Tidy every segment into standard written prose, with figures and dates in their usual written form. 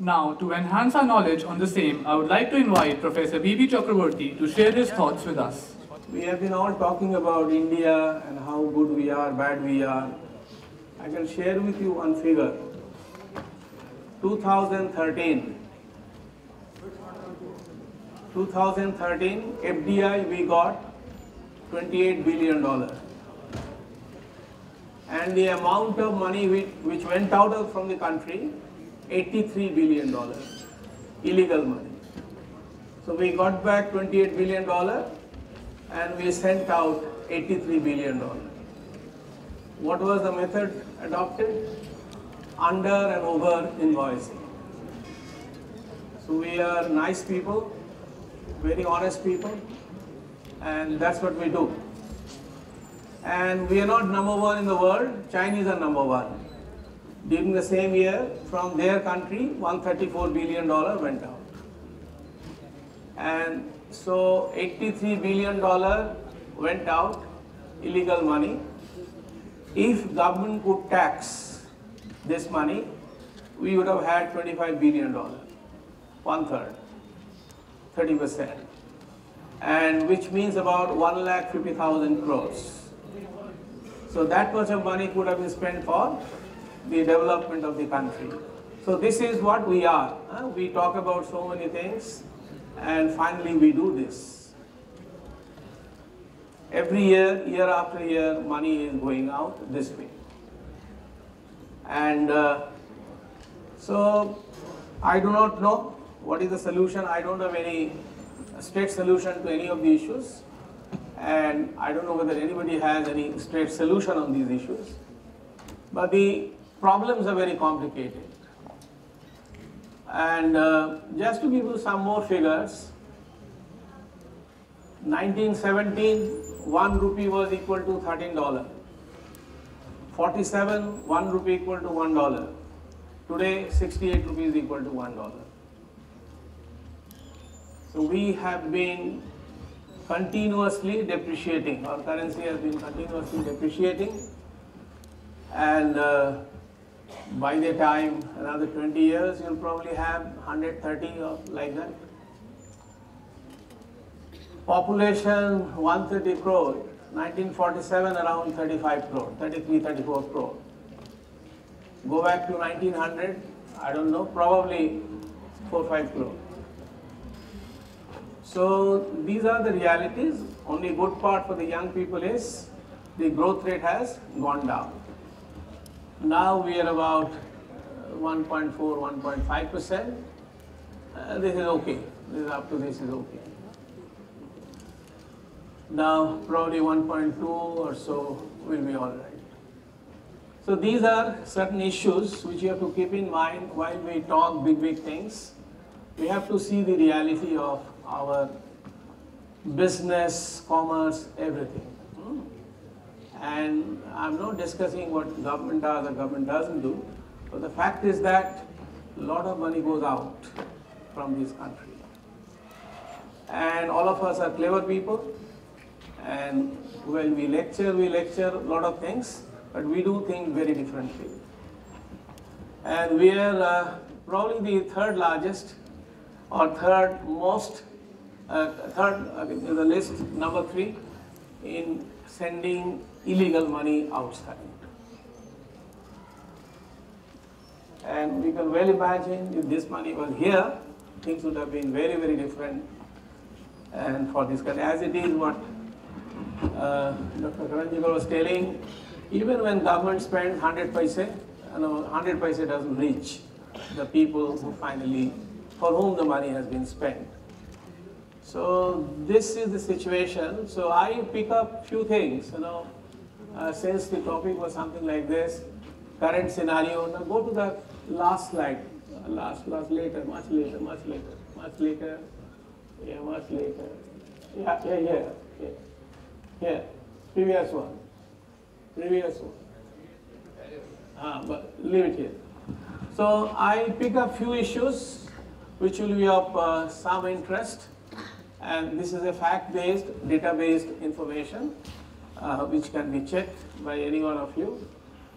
Now, to enhance our knowledge on the same, I would like to invite Professor B.B. Chakraborty to share his thoughts with us. We have been all talking about India and how good we are, bad we are. I can share with you one figure. 2013, FDI we got $28 billion. And the amount of money which went out from the country, $83 billion, illegal money. So we got back $28 billion and we sent out $83 billion. What was the method adopted? Under and over invoicing. So we are nice people, very honest people, and that's what we do. And we are not number one in the world, Chinese are number one. During the same year, from their country, $134 billion went out. And so $83 billion went out, illegal money. If government could tax this money, we would have had $25 billion, 1/3, 30%. And which means about 1,50,000 crores. So that much of money could have been spent for the development of the country. So this is what we are. We talk about so many things and finally we do this. Every year, year after year, money is going out this way. And so I do not know what is the solution. I don't have any straight solution to any of the issues. And I don't know whether anybody has any straight solution on these issues. But the problems are very complicated. And just to give you some more figures, 1917, 1 rupee was equal to $13. 47, 1 rupee equal to $1. Today, 68 rupees equal to $1. So we have been continuously depreciating. Our currency has been continuously depreciating. And by the time, another 20 years, you'll probably have 130 or like that. Population 130 crore, 1947 around 35 crore, 33, 34 crore. Go back to 1900, I don't know, probably 4, 5 crore. So these are the realities. Only good part for the young people is the growth rate has gone down. Now we are about 1.4, 1.5%. This is okay. This is up to this is okay. Now probably 1.2 or so will be all right. So these are certain issues which you have to keep in mind while we talk big things. We have to see the reality of our business, commerce, everything. And I'm not discussing what government does or government doesn't do, but the fact is that a lot of money goes out from this country. And all of us are clever people, and when we lecture a lot of things, but we do things very differently. And we are probably the third largest or third most, in the list, number 3, in sending illegal money outside. And we can well imagine if this money was here, things would have been very different. And for this country, as it is what Dr. Karanjikar was telling, even when government spends 100 paise, 100 paise doesn't reach the people who finally, for whom the money has been spent. So this is the situation. So I pick up few things, since the topic was something like this, current scenario. Now go to the last slide, much later, here, previous one, but leave it here. So I pick up few issues which will be of some interest, and this is a fact-based, data-based information which can be checked by any one of you.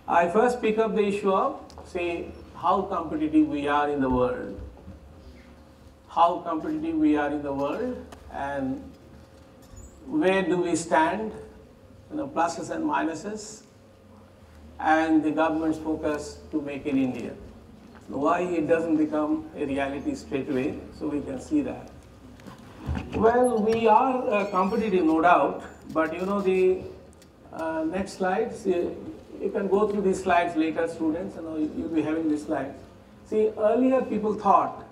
I first pick up the issue of, say, how competitive we are in the world. How competitive we are in the world, and where do we stand, pluses and minuses, and the government's focus to make in India. Why it doesn't become a reality straight away, so we can see that. Well, we are competitive, no doubt, but the next slides, you can go through these slides later, students, you'll be having these slides. See, earlier people thought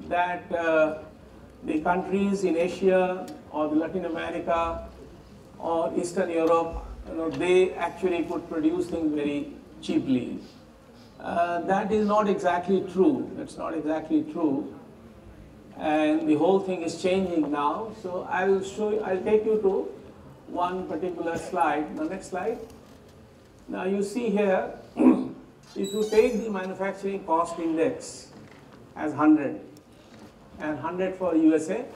that the countries in Asia or Latin America or Eastern Europe, they actually could produce things very cheaply. That is not exactly true. It's not exactly true. And the whole thing is changing now. So I'll take you to one particular slide. The next slide. Now you see here, if you take the manufacturing cost index as 100 and 100 for USA,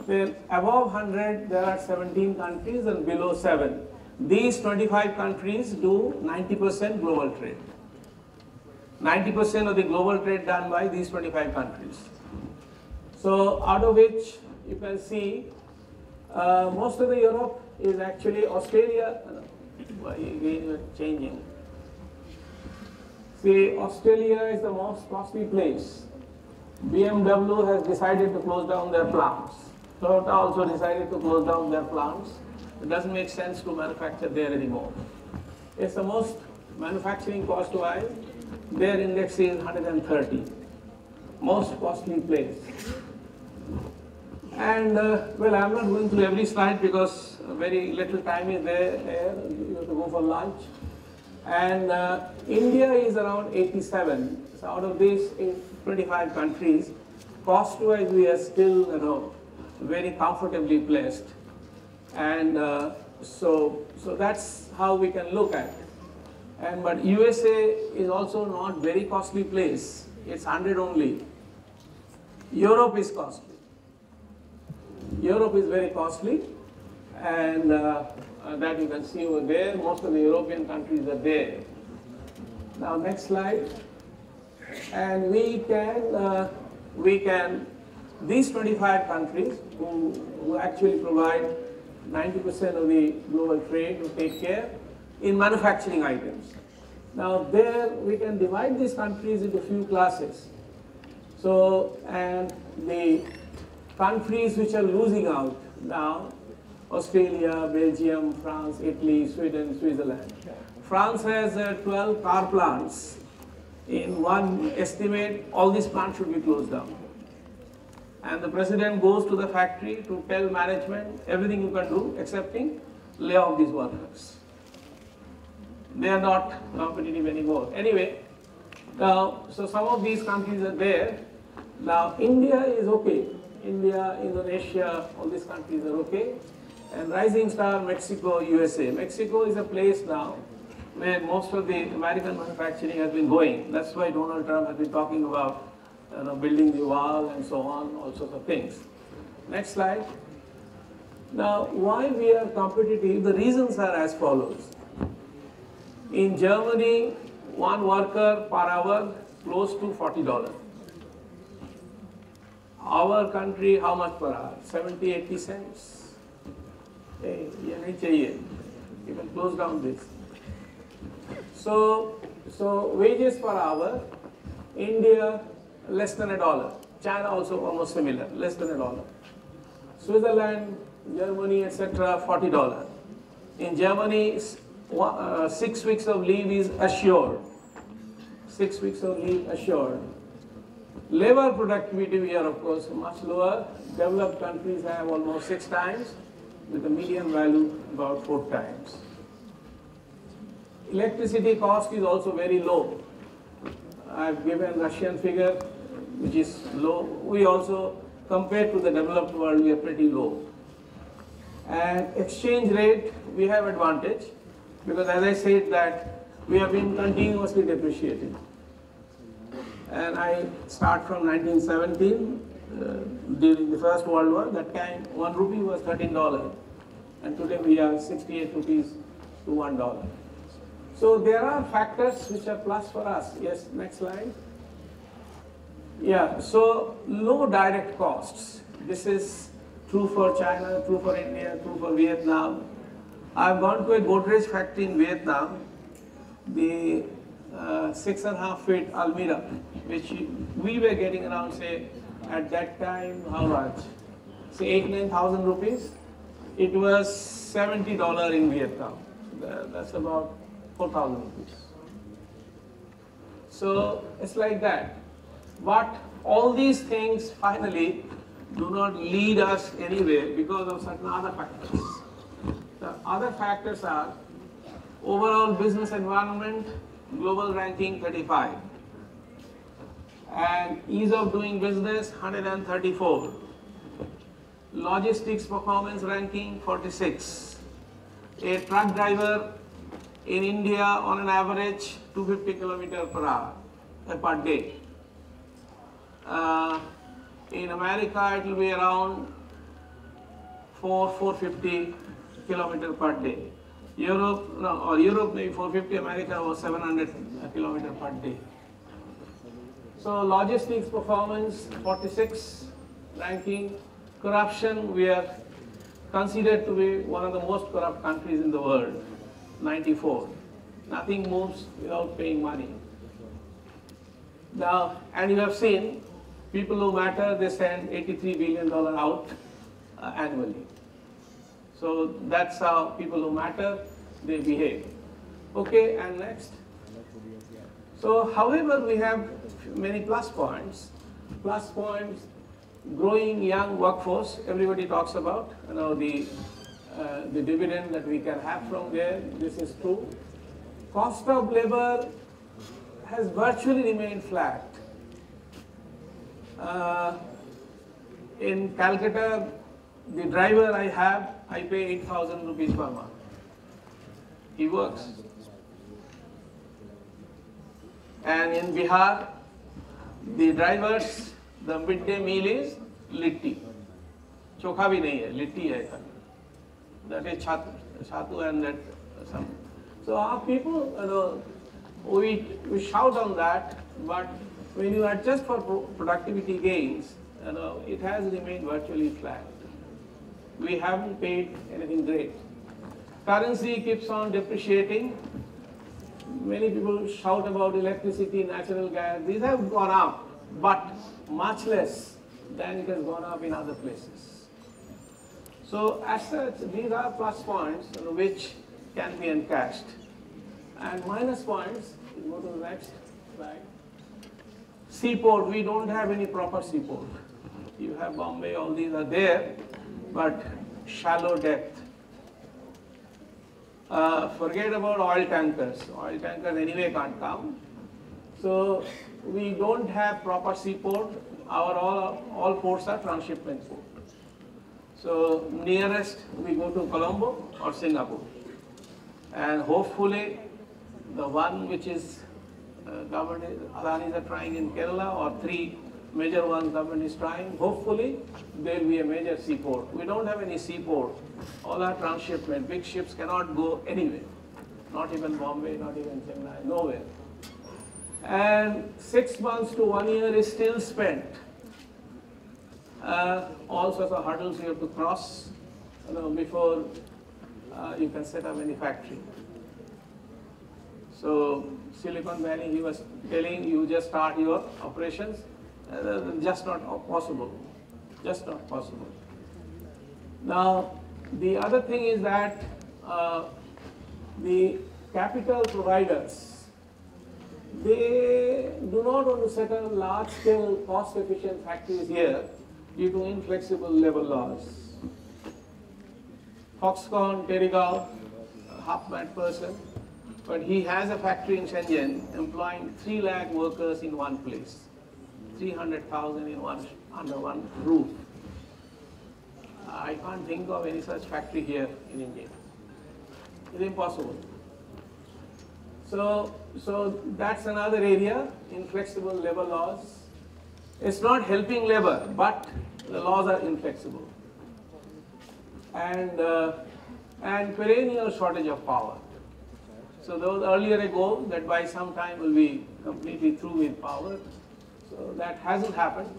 then above 100 there are 17 countries and below 7. These 25 countries do 90% global trade. 90% of the global trade done by these 25 countries. So out of which you can see most of the Europe is actually Australia. Again, you're changing. See, Australia is the most costly place. BMW has decided to close down their plants. Toyota also decided to close down their plants. It doesn't make sense to manufacture there anymore. It's the most manufacturing cost-wise. Their index is 130. Most costly place. And well, I'm not going through every slide because very little time is there. You have to go for lunch. And India is around 87. So out of these 25 countries, cost-wise we are still, very comfortably placed. And so that's how we can look at it. But USA is also not very costly place. It's 100 only. Europe is costly. Europe is very costly, and that you can see over there. Most of the European countries are there. Now next slide. And we can these 25 countries who actually provide 90% of the global trade to take care in manufacturing items. Now there we can divide these countries into few classes. So, and the countries which are losing out now, Australia, Belgium, France, Italy, Sweden, Switzerland. France has 12 car plants. In one estimate, all these plants should be closed down. And the president goes to the factory to tell management everything you can do excepting lay off these workers. They are not competitive anymore. Anyway, now, so some of these countries are there. Now, India is okay. India, Indonesia, all these countries are okay. And rising star, Mexico, USA. Mexico is a place now where most of the American manufacturing has been going. That's why Donald Trump has been talking about building the wall and so on, all sorts of things. Next slide. Now, why we are competitive? The reasons are as follows. In Germany, one worker per hour close to $40. Our country, how much per hour? 70, 80 cents. Hey, you can close down this. So wages per hour, India less than $1. China also almost similar, less than $1. Switzerland, Germany, etc., $40. In Germany, 6 weeks of leave is assured. 6 weeks of leave assured. Labor productivity here, of course, much lower. Developed countries have almost 6 times, with the median value about 4 times. Electricity cost is also very low. I've given Russian figure, which is low. We also, compared to the developed world, we are pretty low. And exchange rate, we have advantage, because as I said that we have been continuously depreciating. And I start from 1917, during the First World War. That time 1 rupee was $13, and today we are 68 rupees to $1. So there are factors which are plus for us. Yes, next slide. Yeah, so low direct costs. This is true for China, true for India, true for Vietnam. I've gone to a Godrej factory in Vietnam, the 6.5 feet Almira, which we were getting around, say, at that time, how much? Say 8,000-9,000 rupees. It was $70 in Vietnam. That's about 4,000 rupees. So it's like that. But all these things finally do not lead us anywhere because of certain other factors. The other factors are overall business environment, global ranking 35, and ease of doing business 134, logistics performance ranking 46, a truck driver in India on an average 250 km per hour per day. In America it will be around 450 km per day. Europe maybe 450, America was 700 km per day. So logistics performance 46 ranking. Corruption, we are considered to be one of the most corrupt countries in the world, 94. Nothing moves without paying money. Now, and you have seen, people who matter, they send $83 billion out annually. So that's how people who matter, they behave. Okay, and next. So however, we have many plus points. Plus points, growing young workforce, everybody talks about, the dividend that we can have from there, this is true. Cost of labor has virtually remained flat. In Calcutta, the driver I pay 8,000 rupees per month. He works. And in Bihar, the drivers, the midday meal is litti. Chokha bhi nahi hai, litti hai. That is chatu and that some. So our people, we shout on that, but when you adjust for productivity gains, it has remained virtually flat. We haven't paid anything great. Currency keeps on depreciating. Many people shout about electricity, natural gas. These have gone up, but much less than it has gone up in other places. So as such, these are plus points which can be encashed. And minus points, go to the next slide. Seaport, we don't have any proper seaport. You have Bombay, all these are there, but shallow depth. Forget about oil tankers. Oil tankers anyway can't come. So we don't have proper seaport. Our all ports are transshipment port. So nearest we go to Colombo or Singapore. And hopefully the one which is government, Adanis are trying in Kerala, or 3 major ones government is trying, hopefully there will be a major seaport. We don't have any seaport. All our transshipment, big ships cannot go anywhere. Not even Bombay, not even Chennai, nowhere. And 6 months to 1 year is still spent. All sorts of hurdles you have to cross before you can set up any factory. So Silicon Valley, he was telling you just start your operations. Just not possible. Just not possible. Now, the other thing is that the capital providers, they do not want to set up large-scale, cost-efficient factories here due to inflexible labor laws. Foxconn, Terrigal, a half-mad person, but he has a factory in Shenzhen employing 3 lakh workers in one place. 300,000 under one roof. I can't think of any such factory here in India. It's impossible. So that's another area, inflexible labor laws. It's not helping labor, but the laws are inflexible. And perennial shortage of power. So there was earlier a goal that by some time we'll be completely through with power. So that hasn't happened.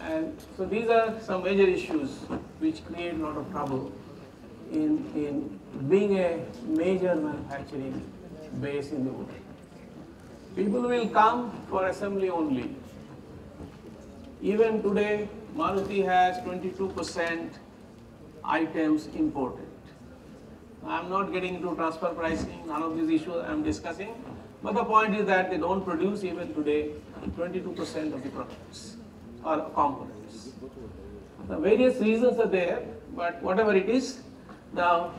And so these are some major issues which create a lot of trouble in being a major manufacturing base in the world. People will come for assembly only. Even today, Maruti has 22% items imported. I'm not getting into transfer pricing, none of these issues I'm discussing, but the point is that they don't produce even today 22% of the products or components. The various reasons are there, but whatever it is, now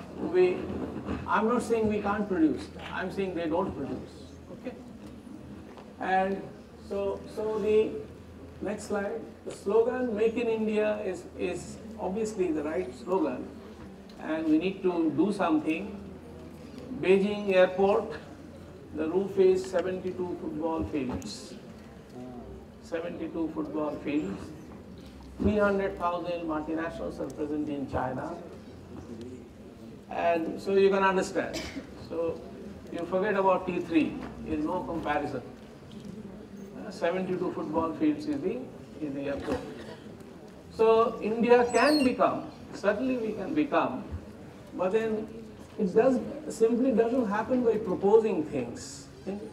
I'm not saying we can't produce, I'm saying they don't produce, okay? And so the next slide, the slogan "Make in India" is obviously the right slogan, and we need to do something. Beijing airport, the roof is 72 football fields. 72 football fields. 300,000 multinationals are present in China. And so you can understand. So you forget about T3, is no comparison. 72 football fields is the airport. So India can become, certainly we can become, but then it simply doesn't happen by proposing things.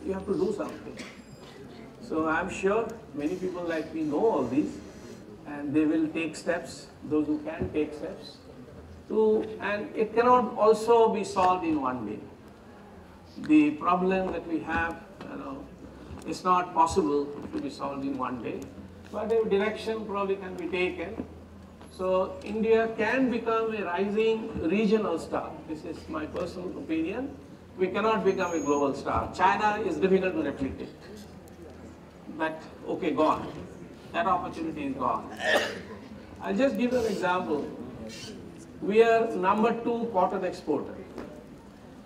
You have to do something. So I'm sure many people like me know all these, and they will take steps, those who can take steps, and it cannot also be solved in one day. The problem that we have, it's not possible to be solved in one day, but a direction probably can be taken. So India can become a rising regional star. This is my personal opinion. We cannot become a global star. China is difficult to replicate. But okay, gone. That opportunity is gone. I'll just give you an example. We are #2 cotton exporter.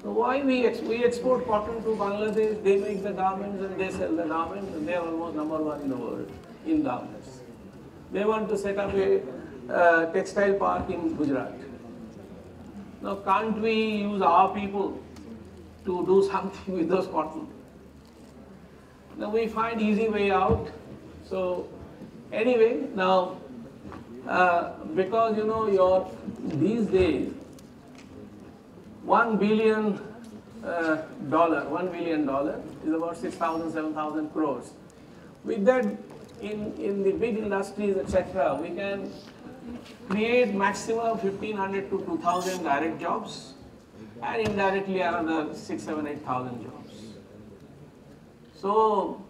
So why we export cotton to Bangladesh, they make the garments and they sell the garments, and they are almost #1 in the world in garments. They want to set up a textile park in Gujarat. Now can't we use our people to do something with those cotton? Now we find easy way out. So anyway, now because these days $1 billion is about 6,000, 7,000 crores. With that, in the big industries, etc., we can create maximum 1,500 to 2,000 direct jobs, and indirectly another 6, 7, 8,000 jobs. So,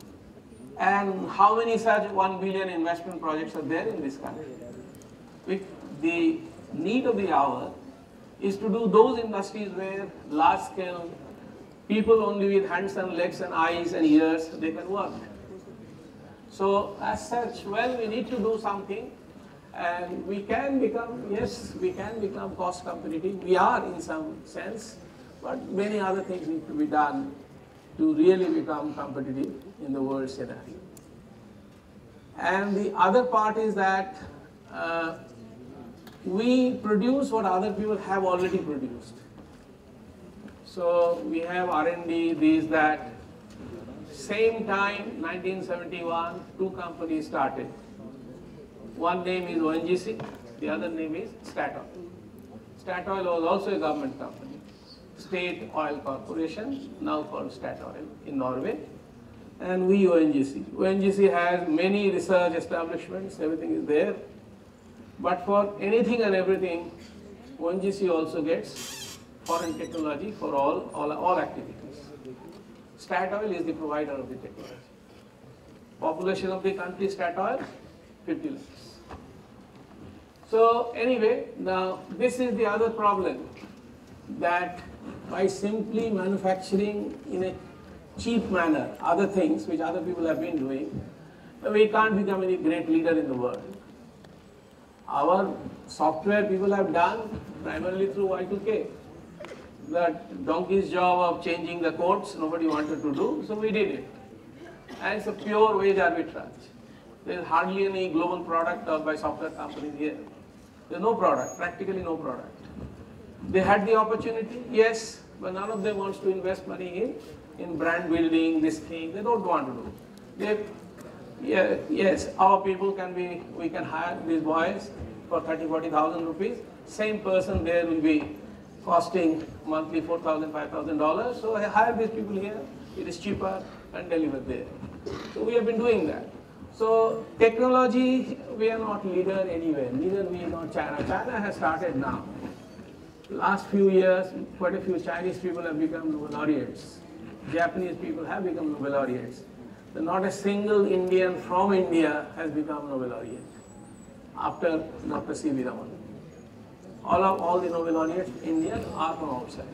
and how many such 1 billion investment projects are there in this country? The need of the hour is to do those industries where large scale people only with hands and legs and eyes and ears, they can work. So as such, well, we need to do something, and we can become, yes, we can become cost competitive. We are in some sense, but many other things need to be done to really become competitive in the world scenario. And the other part is that we produce what other people have already produced. So we have R&D, this, that. Same time, 1971, two companies started. One name is ONGC, the other name is Statoil. Statoil was also a government company. State Oil Corporation, now called Statoil in Norway. And we ONGC. ONGC has many research establishments, everything is there. But for anything and everything, ONGC also gets foreign technology for all activities. Statoil is the provider of the technology. Population of the country, Statoil, 50 lakhs. So anyway, now this is the other problem, that by simply manufacturing in a cheap manner other things which other people have been doing, we can't become any great leader in the world. Our software people have done primarily through Y2K. That donkey's job of changing the codes, nobody wanted to do, so we did it. And it's a pure wage arbitrage. There's hardly any global product by software companies here. There's no product, practically no product. They had the opportunity, yes, but none of them wants to invest money in brand building, this thing. They don't want to do. Yes, our people we can hire these boys for 30,000-40,000 rupees. Same person there will be costing monthly $4,000, $5,000. So I hire these people here. It is cheaper and deliver there. So we have been doing that. So technology, we are not leader anywhere. Neither we are not China. China has started now. Last few years, quite a few Chinese people have become Nobel laureates. Japanese people have become Nobel laureates. So not a single Indian from India has become Nobel laureate after Dr. C.V. Raman. All the Nobel laureates Indian are from outside.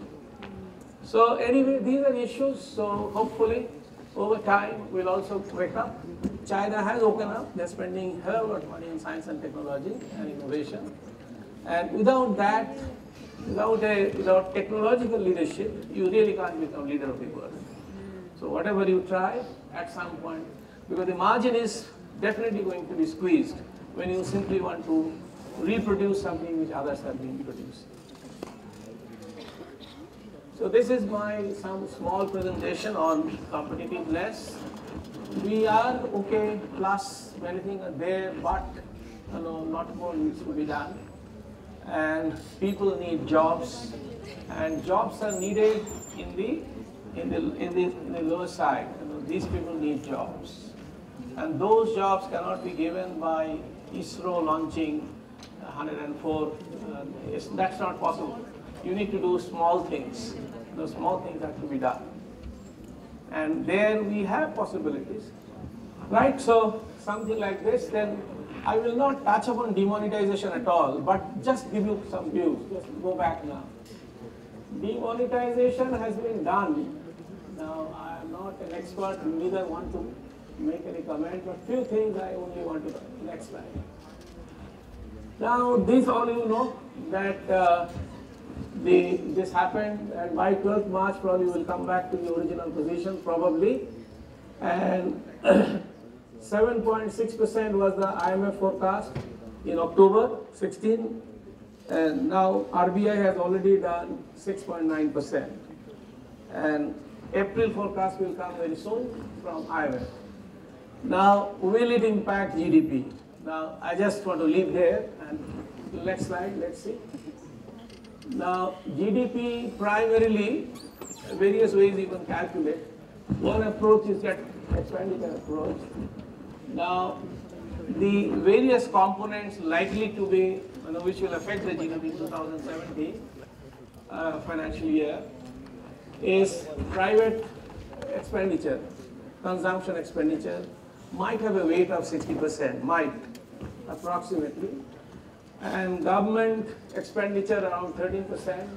So anyway, these are issues. So hopefully, over time, we'll also wake up. China has opened up. They're spending a hell of a lot of money in science and technology and innovation. And without that, without technological leadership, you really can't become leader of the world. So whatever you try, at some point, because the margin is definitely going to be squeezed when you simply want to reproduce something which others have been producing. So this is some small presentation on competitiveness. We are okay, plus many things are there, but not more needs to be done. And people need jobs, and jobs are needed in the lower side. These people need jobs, and those jobs cannot be given by ISRO launching 104. That's not possible. You need to do small things. Those small things have to be done, and there we have possibilities, right? So something like this. Then I will not touch upon demonetization at all, but just give you some views. Just go back now. Demonetization has been done. Now, I am not an expert, neither want to make any comment, but few things I only want to, next slide. Now, this all you know, that this happened, and by 12th March probably will come back to the original position, probably. And 7.6% was the IMF forecast in October 16, and now RBI has already done 6.9%. And April forecast will come very soon from IMF. Now, will it impact GDP? Now, I just want to leave there, and next slide, let's see. Now, GDP primarily, various ways you can calculate. One approach is that expenditure approach. Now, the various components likely to be, which will affect the GDP 2017 financial year, is private expenditure, consumption expenditure, might have a weight of 60%, might, approximately. And government expenditure around 13%,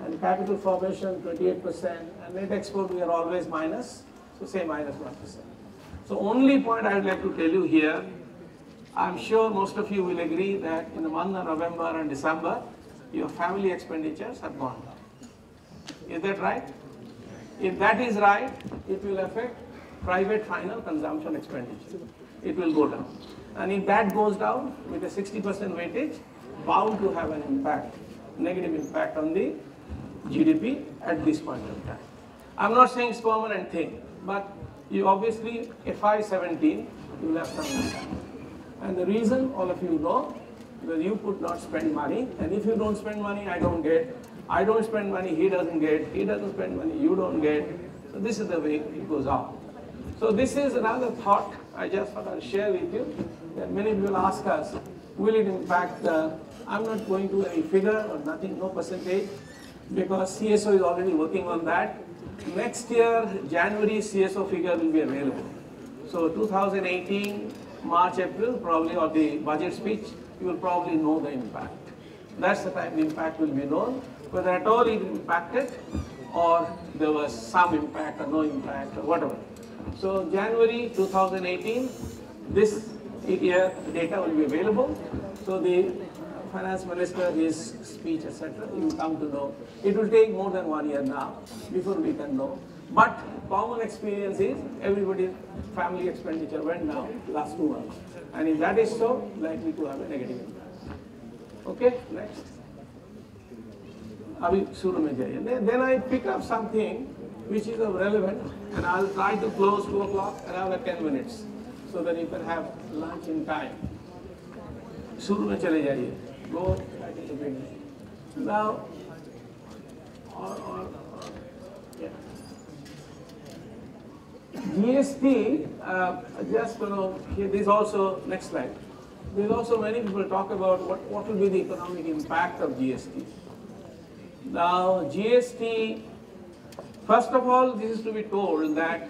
and capital formation 28%, and net export we are always minus, so say minus 1%. So only point I would like to tell you here, I'm sure most of you will agree that in the month of November and December, your family expenditures have gone down. Is that right? If that is right, it will affect private final consumption expenditure. It will go down. And if that goes down with a 60% weightage, bound to have an impact, negative impact on the GDP at this point of time. I'm not saying it's a permanent thing, but you obviously, FY 17, you will have some impact. And the reason, all of you know, because you could not spend money, and if you don't spend money, I don't get. I don't spend money, he doesn't get. He doesn't spend money, you don't get. So this is the way it goes on. So this is another thought I just thought I'll share with you, that many people ask us, will it impact the, I'm not going to any figure or nothing, no percentage, because CSO is already working on that. Next year, January, CSO figure will be available. So 2018, March, April, probably, or the budget speech, you will probably know the impact. That's the time the impact will be known, whether at all it impacted, or there was some impact or no impact, or whatever. So January 2018, this year data will be available. So the finance minister, his speech, etc., you will come to know. It will take more than 1 year now before we can know. But common experience is everybody's family expenditure went down last 2 months. And if that is so, likely to have a negative impact. Okay, next. अभी शुरू में जाइए. Then I pick up something which is of relevant, and I'll try to close 2 o'clock around 10 minutes, so that you can have lunch in time. शुरू में चले जाइए. Go right into beginning. Now, yeah. GST, just here, this also, next slide. There's also many people talk about what will be the economic impact of GST. Now, GST, first of all, this is to be told that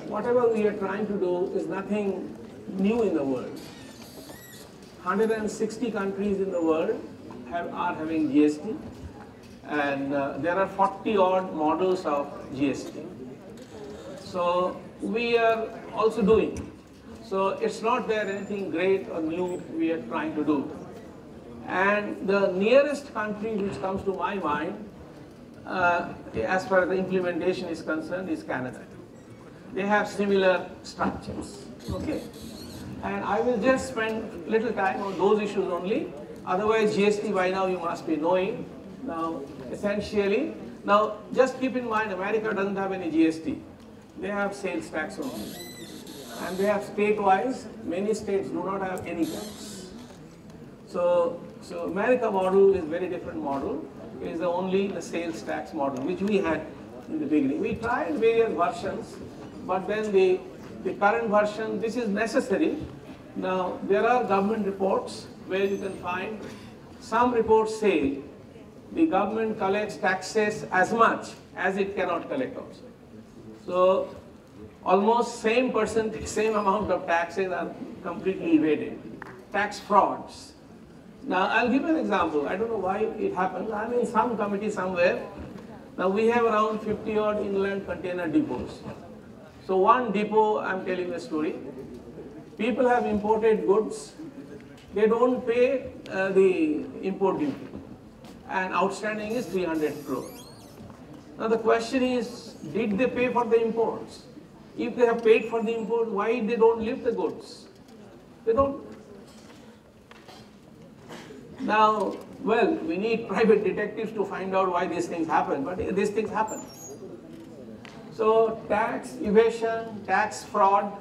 whatever we are trying to do is nothing new in the world. 160 countries in the world are having GST, and there are 40 odd models of GST. So we are also doing. So it's not there anything great or new we are trying to do. And the nearest country which comes to my mind, as far as the implementation is concerned, is Canada. They have similar structures. Okay. And I will just spend little time on those issues only. Otherwise, GST by now you must be knowing. Now, essentially, now just keep in mind, America doesn't have any GST. They have sales tax only. And they have state-wise, many states do not have any tax. So America model is very different model. It is only the sales tax model, which we had in the beginning. We tried various versions, but then the current version, this is necessary. Now, there are government reports where you can find, some reports say the government collects taxes as much as it cannot collect also. So, almost same percentage, same amount of taxes are completely evaded. Tax frauds. Now, I'll give an example. I don't know why it happens. I'm in some committee somewhere. Now, we have around 50 odd inland container depots. So one depot, I'm telling a story. People have imported goods. They don't pay the import duty. And outstanding is 300 crore. Now the question is, did they pay for the imports? If they have paid for the import, why they don't lift the goods? They don't. Now, well, we need private detectives to find out why these things happen, but these things happen. So tax evasion, tax fraud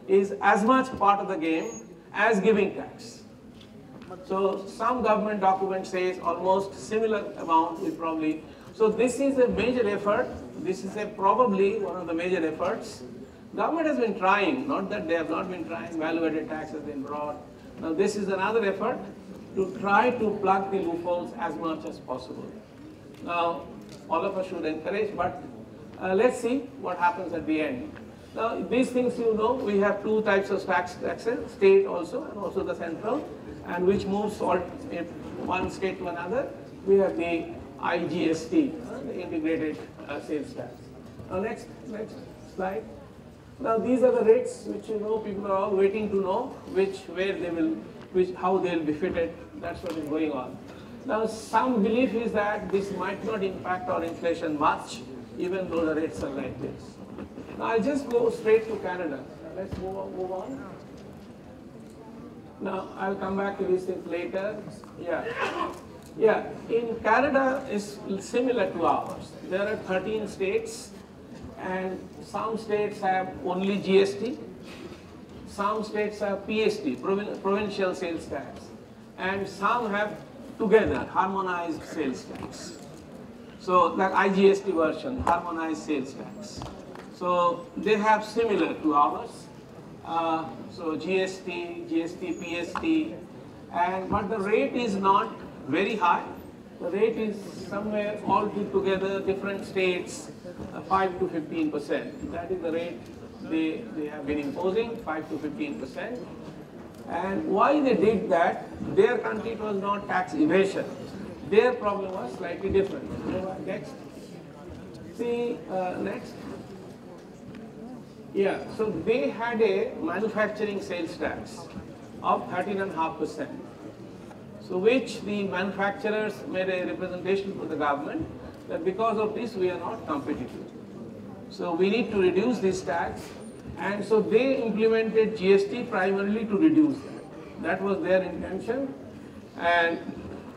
is as much part of the game as giving tax. So some government document says almost similar amount will probably. So this is a major effort. This is probably one of the major efforts. Government has been trying, not that they have not been trying, value-added tax has been brought. Now this is another effort to try to plug the loopholes as much as possible. Now, all of us should encourage, but let's see what happens at the end. Now, these things you know, we have two types of taxes, state also, and also the central, and which moves all one state to another. We have the IGST, the integrated sales tax. Now, next slide. Now, these are the rates which you know people are all waiting to know how they will be fitted. That's what is going on. Now, some belief is that this might not impact our inflation much, even though the rates are like this. Now, I'll just go straight to Canada. Let's move on. Now, I'll come back to these things later. Yeah. In Canada is similar to ours. There are 13 states, and some states have only GST. Some states have PST, provincial sales tax, and some have together harmonized sales tax. So that IGST version, harmonized sales tax. So they have similar to ours. So GST, PST, but the rate is not very high. The rate is somewhere all together, different states, 5 to 15%. That is the rate they have been imposing, 5 to 15%. And why they did that, their country was not tax evasion. Their problem was slightly different. Next. See, next. Yeah, so they had a manufacturing sales tax of 13.5%. So which the manufacturers made a representation to the government that because of this we are not competitive. So we need to reduce this tax, and so they implemented GST primarily to reduce that. That was their intention, and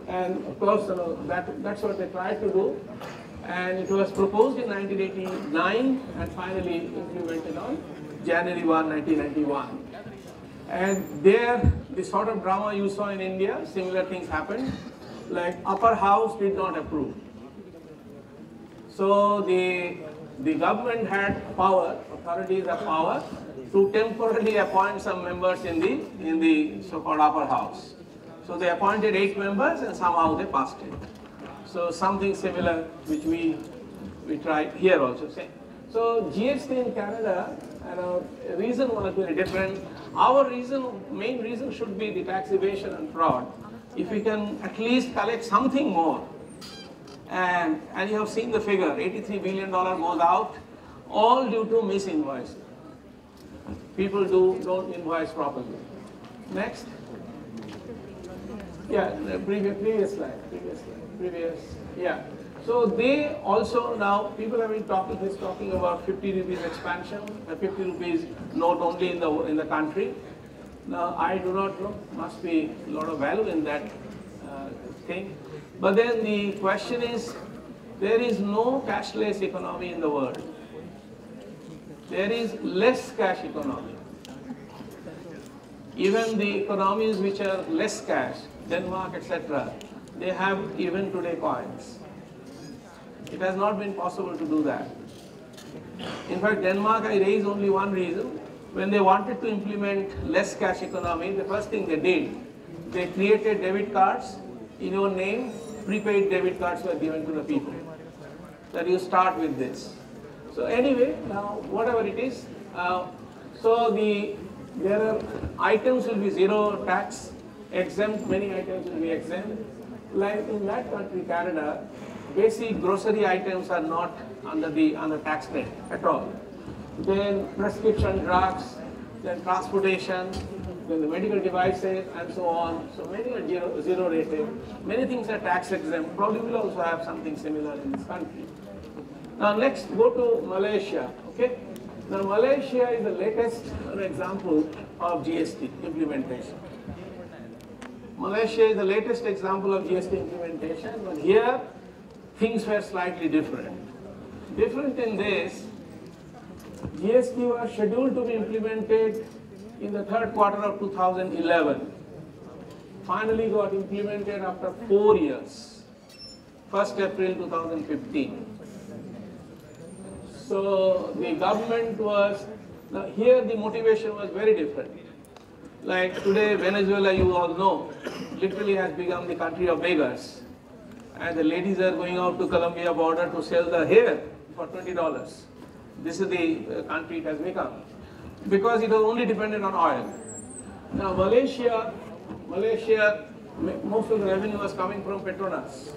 And of course, that's what they tried to do. And it was proposed in 1989 and finally implemented on January 1, 1991. And there, the sort of drama you saw in India, similar things happened. Like upper house did not approve. So the government had power, authorities have power to temporarily appoint some members in the so-called upper house. So they appointed 8 members and somehow they passed it. So something similar which we tried here also. So GST in Canada, reason was very different. Our main reason should be the tax evasion and fraud. If we can at least collect something more, and you have seen the figure, $83 billion goes out, all due to misinvoicing. People don't invoice properly. Next. Yeah, the previous slide. Yeah. So they also now, people have been talking about 50 rupees expansion, a 50 rupees note only in the country. Now I do not know, must be a lot of value in that thing. But then the question is, there is no cashless economy in the world. There is less cash economy. Even the economies which are less cash, Denmark, etc., they have even today coins. It has not been possible to do that. In fact, Denmark, I raise only one reason. When they wanted to implement less cash economy, the first thing they did, they created debit cards in your name. Prepaid debit cards were given to the people. That you start with this. So anyway, now whatever it is, there are items will be zero tax, exempt, many items will be exempt. Like in that country, Canada, basic grocery items are not under tax rate at all. Then prescription drugs, then transportation, then the medical devices and so on. So many are zero rated. Many things are tax exempt. Probably will also have something similar in this country. Now next, go to Malaysia. Okay. Now Malaysia is the latest example of GST implementation. Malaysia is the latest example of GST implementation, but here things were slightly different. Different in this, GST was scheduled to be implemented in the third quarter of 2011. Finally got implemented after 4 years, 1st April 2015. So the government was, now here the motivation was very different. Like today, Venezuela, you all know, literally has become the country of beggars. And the ladies are going out to Colombia border to sell the hair for $20. This is the country it has become. Because it was only dependent on oil. Now Malaysia, most of the revenue was coming from Petronas.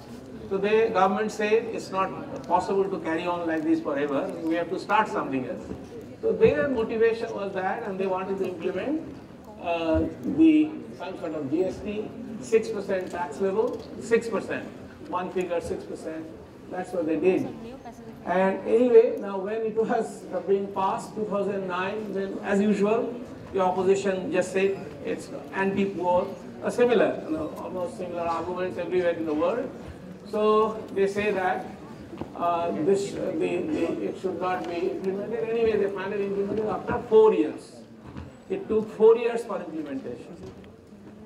So the government said it's not possible to carry on like this forever. We have to start something else. So their motivation was that, and they wanted to implement some sort of GST, 6% tax level, 6%, one figure 6%. That's what they did. And anyway, now when it was being passed, 2009, then as usual, the opposition just said it's anti-poor, similar, almost similar arguments everywhere in the world. So they say that it should not be implemented. Anyway, they finally implemented after 4 years. It took 4 years for implementation.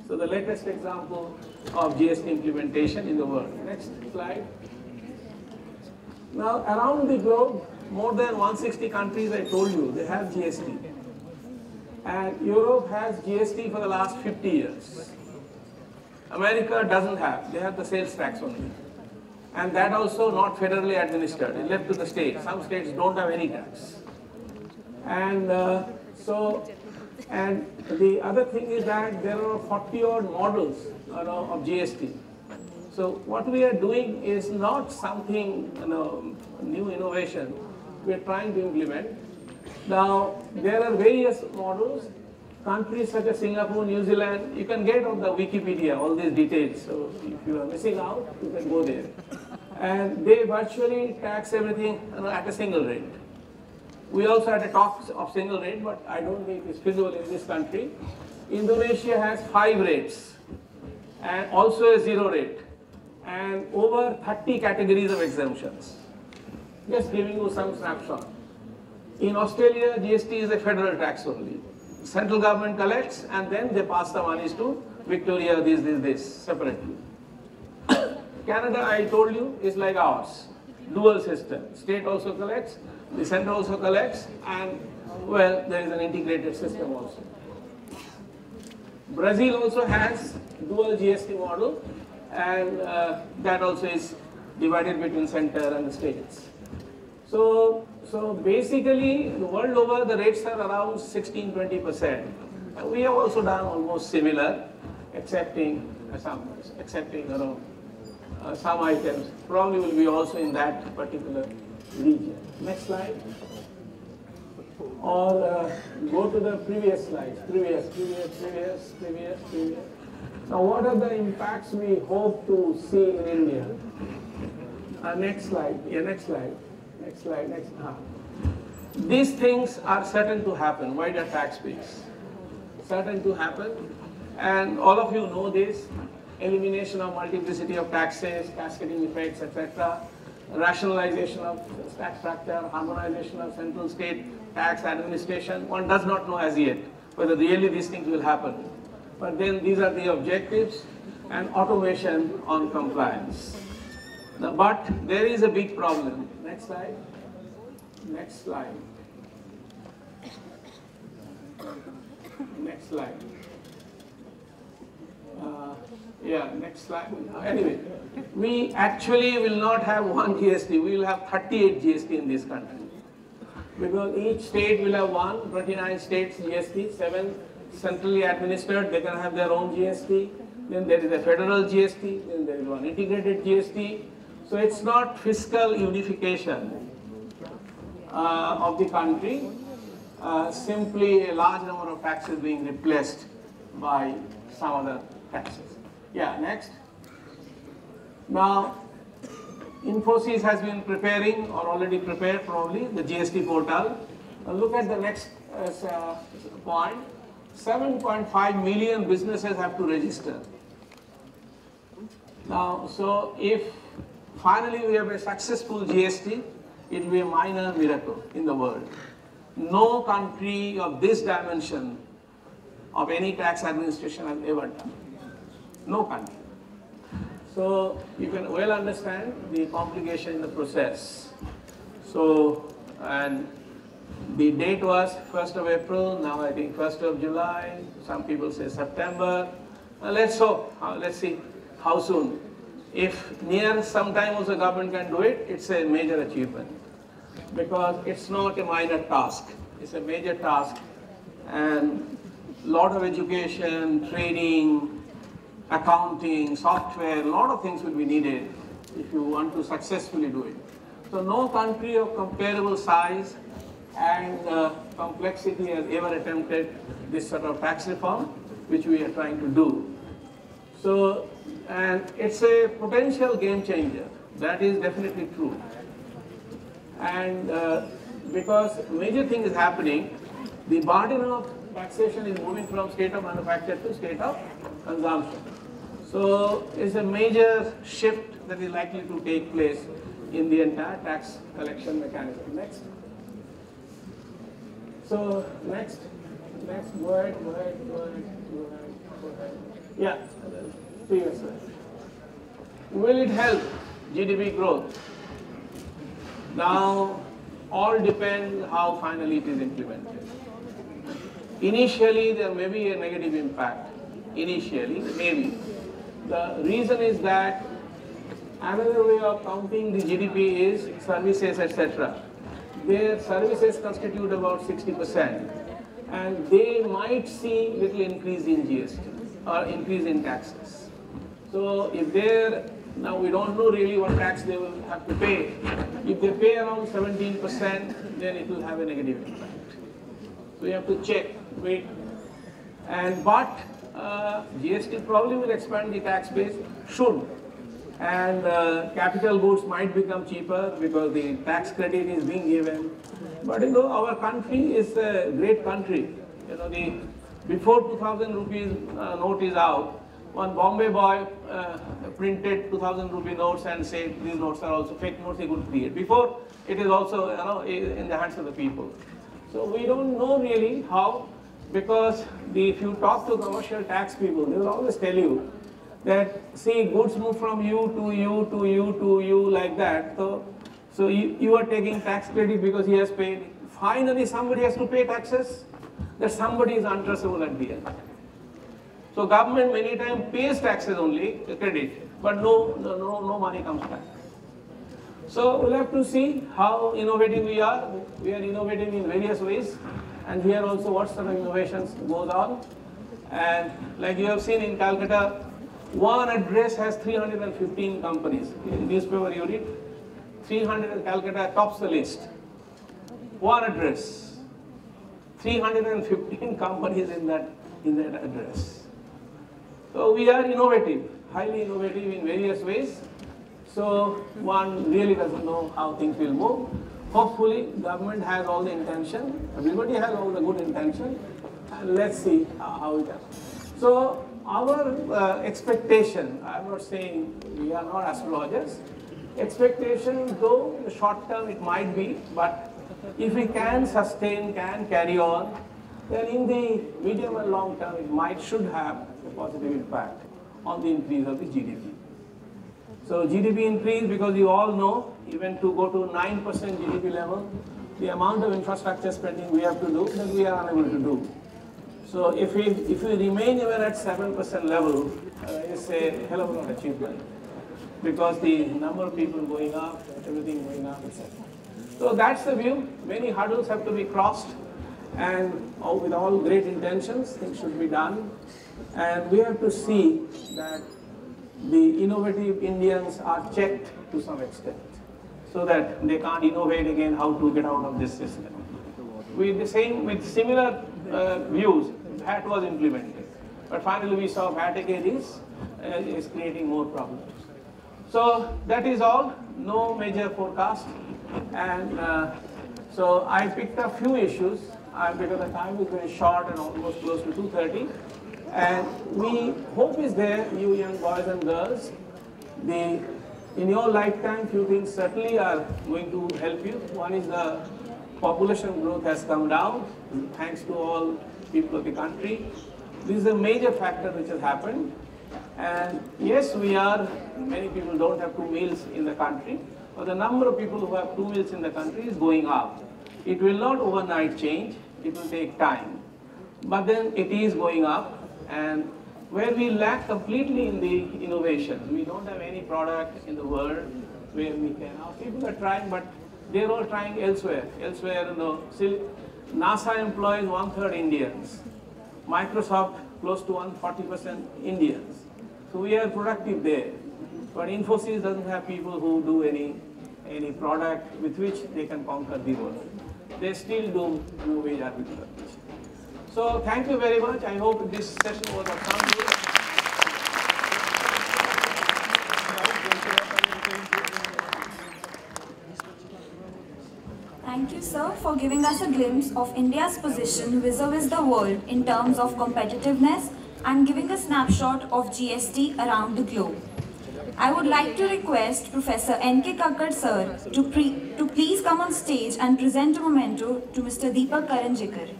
So the latest example of GST implementation in the world. Next slide. Now around the globe, more than 160 countries, I told you, they have GST. And Europe has GST for the last 50 years. America doesn't have, they have the sales tax only. And that also not federally administered, it's left to the states. Some states don't have any tax. And and the other thing is that there are 40 odd models of GST. So what we are doing is not something, new innovation we are trying to implement. Now, there are various models. Countries such as Singapore, New Zealand, you can get on the Wikipedia all these details. So if you are missing out, you can go there. And they virtually tax everything at a single rate. We also had a talk of single rate, but I don't think it's feasible in this country. Indonesia has 5 rates and also a 0 rate. and over 30 categories of exemptions. Just giving you some snapshot. In Australia, GST is a federal tax only. Central government collects and then they pass the monies to Victoria, this, separately. Canada, I told you, is like ours. Dual system. State also collects, the center also collects, and well, there is an integrated system also. Brazil also has dual GST model, and that also is divided between center and the states. So basically, the world over, the rates are around 16–20%. And we have also done almost similar, excepting around some items. Probably will be also in that particular region. Next slide. Or go to the previous slides. Previous. Now, what are the impacts we hope to see in India? Next slide. Yeah, next slide. These things are certain to happen. Wider tax base. Certain to happen. And all of you know this. Elimination of multiplicity of taxes, cascading effects, etc. Rationalization of tax structure, harmonization of central state tax administration. One does not know as yet whether really these things will happen. But then these are the objectives, and automation on compliance. Now, but there is a big problem. Next slide. Next slide. Next slide. Next slide. Anyway, we actually will not have one GST. We will have 38 GST in this country. Because each state will have one, 29 states GST, 7 centrally administered, they can have their own GST. Then there is a federal GST, then there is one integrated GST. So it's not fiscal unification of the country, simply a large number of taxes being replaced by some other taxes. Yeah, next. Now, Infosys has been preparing or already prepared probably the GST portal. Now look at the next point. 7.5 million businesses have to register. Now, so if finally we have a successful GST, it will be a minor miracle in the world. No country of this dimension of any tax administration has ever done. No country. So you can well understand the complication in the process. So, and the date was 1st of April, now I think 1st of July, some people say September. Let's hope, let's see how soon. If near some time also government can do it, it's a major achievement. Because it's not a minor task, it's a major task. And lot of education, training, accounting, software, a lot of things will be needed if you want to successfully do it. So no country of comparable size and complexity has ever attempted this sort of tax reform, which we are trying to do. So, and it's a potential game changer. That is definitely true. And because major thing is happening, the burden of taxation is moving from state of manufacture to state of consumption. So it's a major shift that is likely to take place in the entire tax collection mechanism. Next. So next, go ahead. Yeah, previous slide. Will it help GDP growth? Now, all depends how finally it is implemented. Initially, there may be a negative impact. Initially, maybe. The reason is that another way of counting the GDP is services, etc. Their services constitute about 60%, and they might see little increase in GST or increase in taxes. So if they're, now we don't know really what tax they will have to pay. If they pay around 17%, then it will have a negative impact. So you have to check, wait. And but GST probably will expand the tax base, should. And capital goods might become cheaper because the tax credit is being given. But you know, our country is a great country. You know, before 2000 rupees note is out, one Bombay boy printed 2,000 rupee notes and said these notes are also fake notes he could create. Before, it is also in the hands of the people. So we don't know really how, because if you talk to commercial tax people, they will always tell you that, see, goods move from you to you to you to you like that. So you are taking tax credit because he has paid. Finally, somebody has to pay taxes. That somebody is untraceable at the end. So government many times pays taxes only, credit, but no money comes back. So we'll have to see how innovative we are. We are innovating in various ways, and here also what sort of innovations goes on. And like you have seen in Calcutta, one address has 315 companies. In newspaper you read, 300 in Calcutta tops the list. One address, 315 companies in that address. So we are innovative, highly innovative in various ways. So one really doesn't know how things will move. Hopefully government has all the intention, everybody has all the good intention, and let's see how it happens. So our expectation, I'm not saying we are not astrologers, expectation though in the short term it might be, but if we can sustain, can carry on, then in the medium and long term it should have a positive impact on the increase of the GDP. So GDP increase, because you all know, even to go to 9% GDP level, the amount of infrastructure spending we have to do, that we are unable to do. So if we remain even at 7% level, it's a hell of a lot of achievement, because the number of people going up, everything going up, etc. So that's the view. Many hurdles have to be crossed, and with all great intentions, things should be done. And we have to see that the innovative Indians are checked to some extent, so that they can't innovate again how to get out of this system. With similar views, VAT was implemented, but finally we saw VAT again is creating more problems. So that is all, no major forecast, and so I picked up few issues because the time is very short and almost close to 2:30. And we hope is there, you young boys and girls, in your lifetime, few things certainly are going to help you. One is the population growth has come down, thanks to all people of the country. This is a major factor which has happened. And yes, many people don't have 2 meals in the country, but the number of people who have 2 meals in the country is going up. It will not overnight change, it will take time. But then it is going up. And where we lack completely in the innovation, we don't have any product in the world where we can. Now people are trying, but they're all trying elsewhere. NASA employs 1/3 Indians. Microsoft close to 40% Indians. So we are productive there. But Infosys doesn't have people who do any product with which they can conquer the world. They still do wage arbitrage. So thank you very much. I hope this session was of some use. Thank you, sir, for giving us a glimpse of India's position vis-a-vis the world in terms of competitiveness and giving a snapshot of GST around the globe. I would like to request Professor N.K. Kakkad, sir, to please come on stage and present a memento to Mr. Deepak Karanjikar.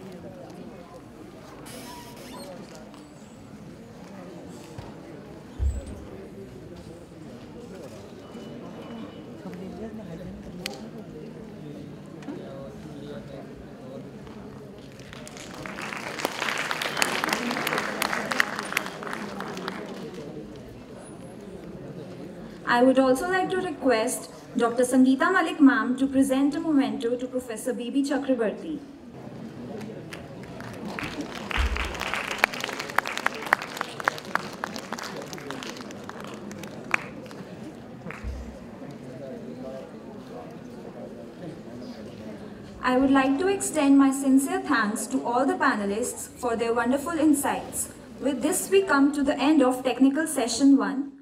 I would also like to request Dr. Sangeeta Malik ma'am to present a memento to Professor B.B. Chakrabarty. I would like to extend my sincere thanks to all the panelists for their wonderful insights. With this, we come to the end of Technical Session 1.